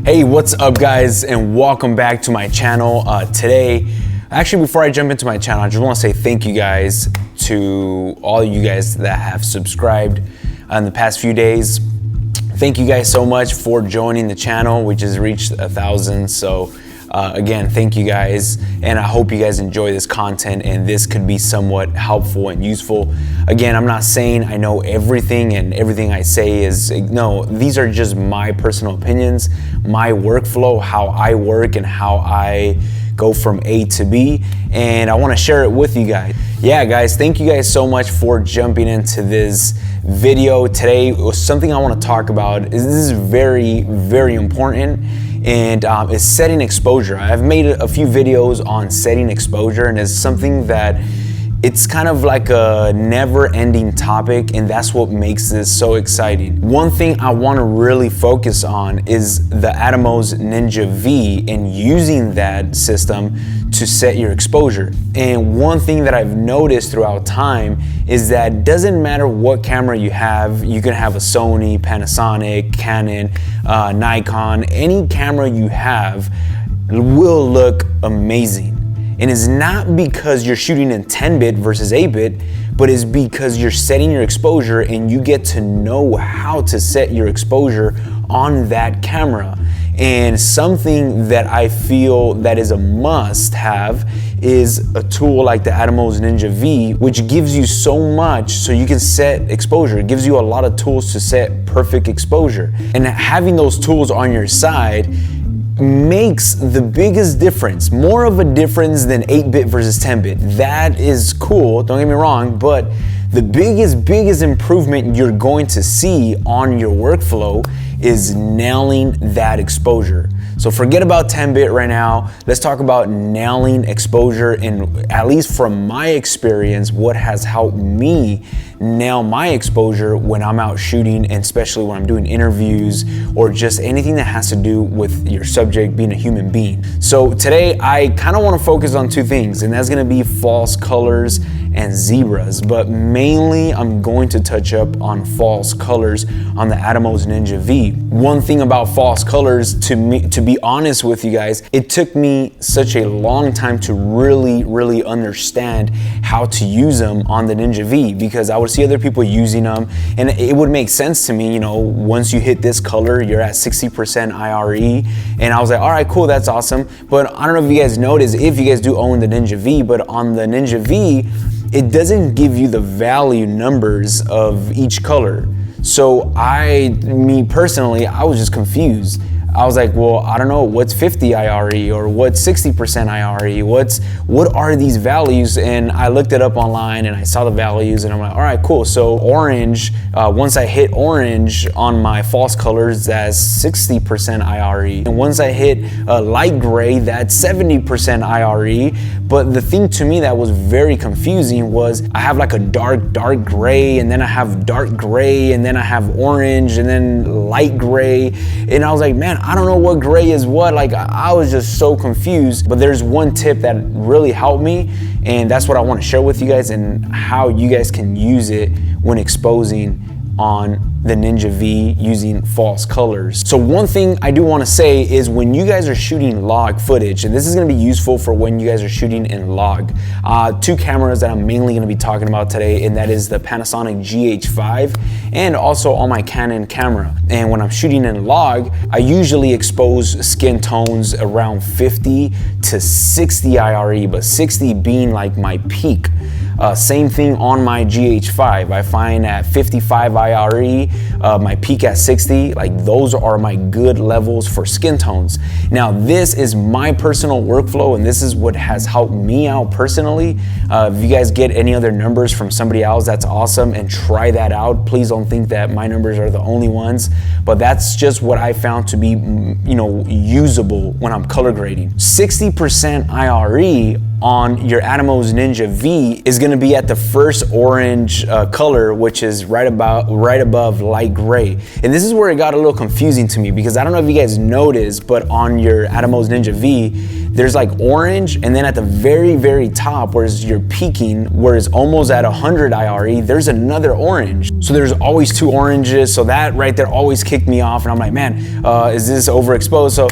Hey, what's up guys, and welcome back to my channel. Today, actually before I jump into my channel, I just want to say thank you guys to all of you guys that have subscribed in the past few days. Thank you guys so much for joining the channel, which has reached 1,000. So again, thank you guys, and I hope you guys enjoy this content and this could be somewhat helpful and useful. Again, I'm not saying I know everything and everything I say is, no, these are just my personal opinions, my workflow, how I work and how I go from A to B, and I want to share it with you guys. Yeah guys, thank you guys so much for jumping into this video. Today something I want to talk about is, this is very, very important, and it's setting exposure. I've made a few videos on setting exposure, and it's something that it's kind of like a never-ending topic, and that's what makes this so exciting. One thing I want to really focus on is the Atomos Ninja V and using that system to set your exposure. And one thing that I've noticed throughout time is that it doesn't matter what camera you have. You can have a Sony, Panasonic, Canon, Nikon, any camera you have will look amazing. And it's not because you're shooting in 10-bit versus 8-bit, but it's because you're setting your exposure and you get to know how to set your exposure on that camera. And something that I feel that is a must-have is a tool like the Atomos Ninja V, which gives you so much so you can set exposure. It gives you a lot of tools to set perfect exposure. And having those tools on your side makes the biggest difference, more of a difference than 8-bit versus 10-bit. That is cool, don't get me wrong, but the biggest improvement you're going to see on your workflow is nailing that exposure. So forget about 10-bit right now. Let's talk about nailing exposure, and at least from my experience, what has helped me nail my exposure when I'm out shooting, and especially when I'm doing interviews or just anything that has to do with your subject being a human being. So today I kind of want to focus on two things, and that's going to be false colors and zebras, but mainly I'm going to touch up on false colors on the Atomos Ninja V. One thing about false colors, to be honest with you guys, it took me such a long time to really understand how to use them on the Ninja V, because I would see other people using them and it would make sense to me, you know, once you hit this color you're at 60% IRE, and I was like, all right, cool, that's awesome. But I don't know if you guys noticed, if you guys do own the Ninja V, but on the Ninja V it doesn't give you the value numbers of each color. So me personally, I was just confused. I was like, well, I don't know, what's 50 IRE or what's 60% IRE? What are these values? And I looked it up online and I saw the values and I'm like, all right, cool. So orange, once I hit orange on my false colors, that's 60% IRE. And once I hit light gray, that's 70% IRE. But the thing to me that was very confusing was I have like a dark gray, and then I have dark gray, and then I have orange, and then light gray. And I was like, man, I don't know what gray is what. Like, I was just so confused. But there's one tip that really helped me, and that's what I want to share with you guys, and how you guys can use it when exposing on the Ninja V using false colors. So one thing I do want to say is, when you guys are shooting log footage, and this is going to be useful for when you guys are shooting in log, two cameras that I'm mainly going to be talking about today, and that is the Panasonic GH5 and also on my Canon camera. And when I'm shooting in log, I usually expose skin tones around 50 to 60 IRE, but 60 being like my peak. Same thing on my GH5. I find at 55 IRE, my peak at 60, like those are my good levels for skin tones. Now this is my personal workflow, and this is what has helped me out personally. If you guys get any other numbers from somebody else, that's awesome, and try that out. Please don't think that my numbers are the only ones, but that's just what I found to be, you know, usable when I'm color grading. 60% IRE on your Atomos Ninja V is going to be at the first orange color, which is right above light gray. And this is where it got a little confusing to me, because I don't know if you guys noticed, but on your Atomos Ninja V, there's like orange, and then at the very top, whereas you're peaking, where it's almost at 100 IRE, there's another orange. So there's always two oranges, so that right there always kicked me off, and I'm like, man, is this overexposed? So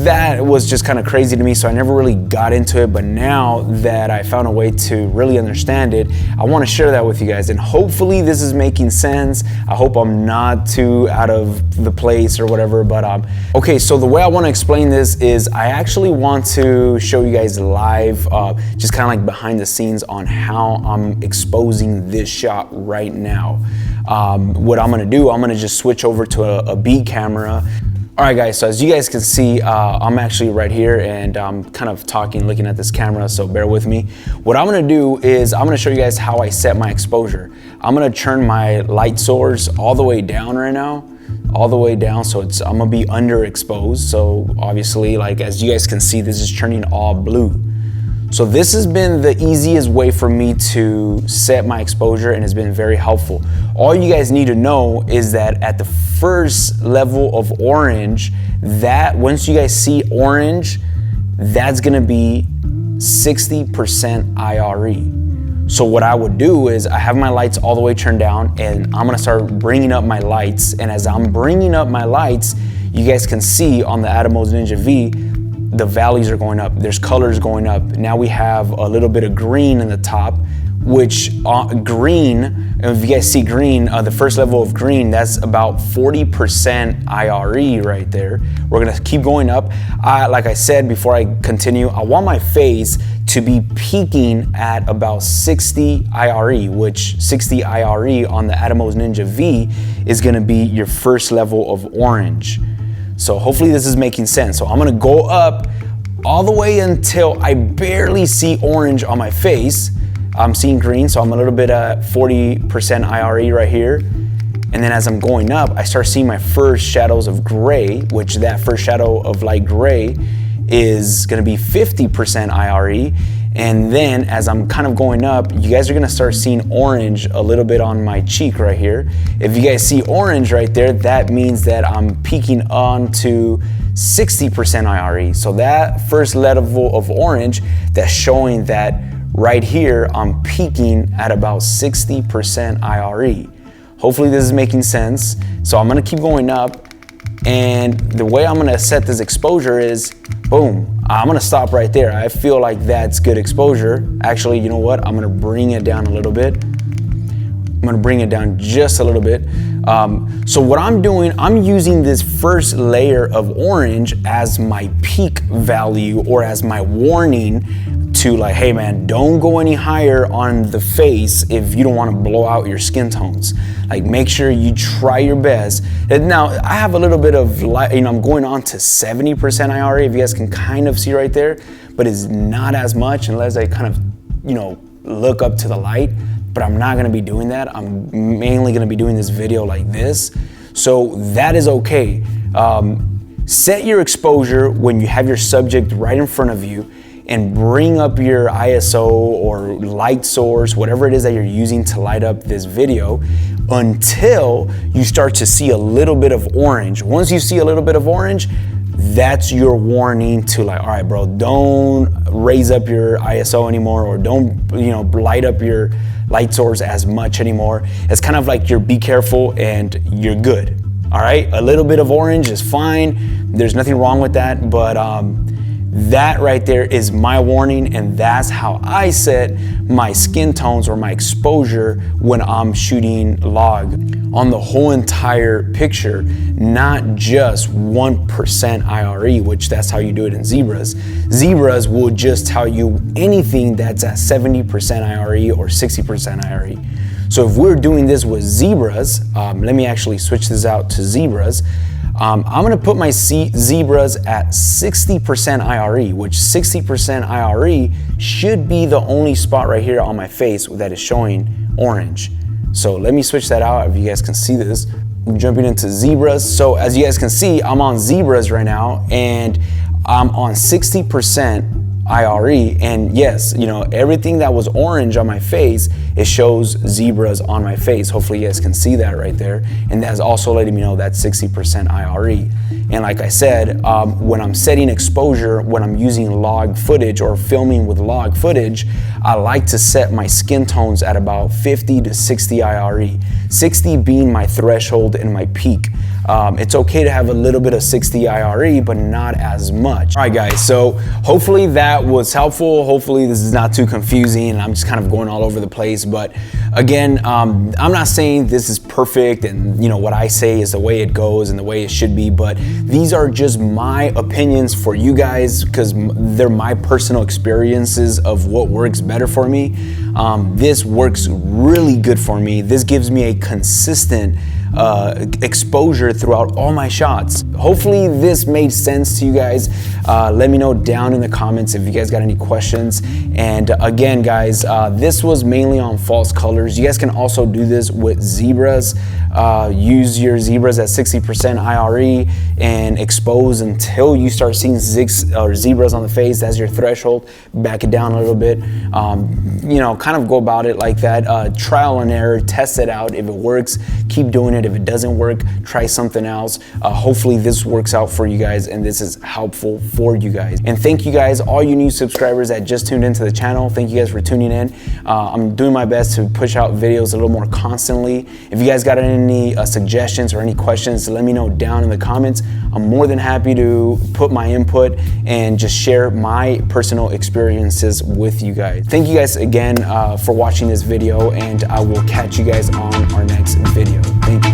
that was just kind of crazy to me, so I never really got into it, but now that I found a way to really understand it, I want to share that with you guys, and hopefully this is making sense. I hope I'm not too out of the place or whatever, but okay, so the way I want to explain this is I actually want to show you guys live, just kind of like behind the scenes on how I'm exposing this shot right now. What I'm gonna do, I'm gonna just switch over to a B camera. All right guys, so as you guys can see, I'm actually right here, and I'm kind of talking, looking at this camera, so bear with me. What I'm gonna do is I'm gonna show you guys how I set my exposure. I'm gonna turn my light source all the way down right now, all the way down, so I'm gonna be underexposed. So obviously, like as you guys can see, this is turning all blue. So this has been the easiest way for me to set my exposure, and it's been very helpful. All you guys need to know is that at the first level of orange, that once you guys see orange, that's gonna be 60% IRE. So what I would do is I have my lights all the way turned down, and I'm gonna start bringing up my lights. And as I'm bringing up my lights, you guys can see on the Atomos Ninja V, the values are going up. There's colors going up. Now we have a little bit of green in the top, which green, if you guys see green, the first level of green, that's about 40% IRE right there. We're gonna keep going up. Like I said, before I continue, I want my face to be peaking at about 60 IRE, which 60 IRE on the Atomos Ninja V is gonna be your first level of orange. So hopefully this is making sense. So I'm gonna go up all the way until I barely see orange on my face. I'm seeing green, so I'm a little bit at 40% IRE right here. And then as I'm going up, I start seeing my first shadows of gray, which that first shadow of light gray is gonna be 50% IRE. And then as I'm kind of going up, you guys are gonna start seeing orange a little bit on my cheek right here. If you guys see orange right there, that means that I'm peaking on to 60% IRE. So that first level of orange, that's showing that right here, I'm peaking at about 60% IRE. Hopefully this is making sense. So I'm gonna keep going up, and the way I'm gonna set this exposure is, boom, I'm gonna stop right there. I feel like that's good exposure. Actually, you know what? I'm gonna bring it down a little bit. I'm gonna bring it down just a little bit. So what I'm doing, I'm using this first layer of orange as my peak value, or as my warning to like, hey man, don't go any higher on the face if you don't want to blow out your skin tones. Like make sure you try your best. And now I have a little bit of light, you know, I'm going on to 70% IRE, if you guys can kind of see right there, but it's not as much unless I kind of, you know, look up to the light. But I'm not gonna be doing that. I'm mainly gonna be doing this video like this. So that is okay. Set your exposure when you have your subject right in front of you, and bring up your ISO or light source, whatever it is that you're using to light up this video, until you start to see a little bit of orange. Once you see a little bit of orange, that's your warning to like, all right, bro, don't raise up your ISO anymore, or don't, you know, light up your light source as much anymore. It's kind of like you're be careful and you're good. All right, a little bit of orange is fine. There's nothing wrong with that, but that right there is my warning, and that's how I set my skin tones or my exposure when I'm shooting log on the whole entire picture, not just 1% IRE, which that's how you do it in zebras. Zebras will just tell you anything that's at 70% IRE or 60% IRE. So if we're doing this with zebras, let me actually switch this out to zebras. I'm gonna put my zebras at 60% IRE, which 60% IRE should be the only spot right here on my face that is showing orange. So let me switch that out if you guys can see this. I'm jumping into zebras. So as you guys can see, I'm on zebras right now, and I'm on 60% IRE. And yes, you know, everything that was orange on my face, it shows zebras on my face. Hopefully you guys can see that right there. And that's also letting me know that's 60% IRE. And like I said, when I'm setting exposure, when I'm using log footage or filming with log footage, I like to set my skin tones at about 50 to 60 IRE. 60 being my threshold and my peak. It's okay to have a little bit of 60 IRE, but not as much. All right, guys, so hopefully that was helpful. Hopefully this is not too confusing and I'm just kind of going all over the place. But again, I'm not saying this is perfect and, you know, what I say is the way it goes and the way it should be, but these are just my opinions for you guys because they're my personal experiences of what works better for me. This works really good for me. This gives me a consistent exposure throughout all my shots. Hopefully this made sense to you guys. Let me know down in the comments if you guys got any questions. And again, guys, this was mainly on false colors. You guys can also do this with zebras. Use your zebras at 60% IRE and expose until you start seeing zebras on the face. That's your threshold. Back it down a little bit. You know, kind of go about it like that. Trial and error, test it out. If it works, keep doing it. If it doesn't work, try something else. Hopefully this works out for you guys and this is helpful for you guys. And thank you guys, all you new subscribers that just tuned into the channel. Thank you guys for tuning in. I'm doing my best to push out videos a little more constantly. If you guys got any suggestions or any questions, let me know down in the comments. I'm more than happy to put my input and just share my personal experiences with you guys. Thank you guys again for watching this video, and I will catch you guys on our next video. Thank you.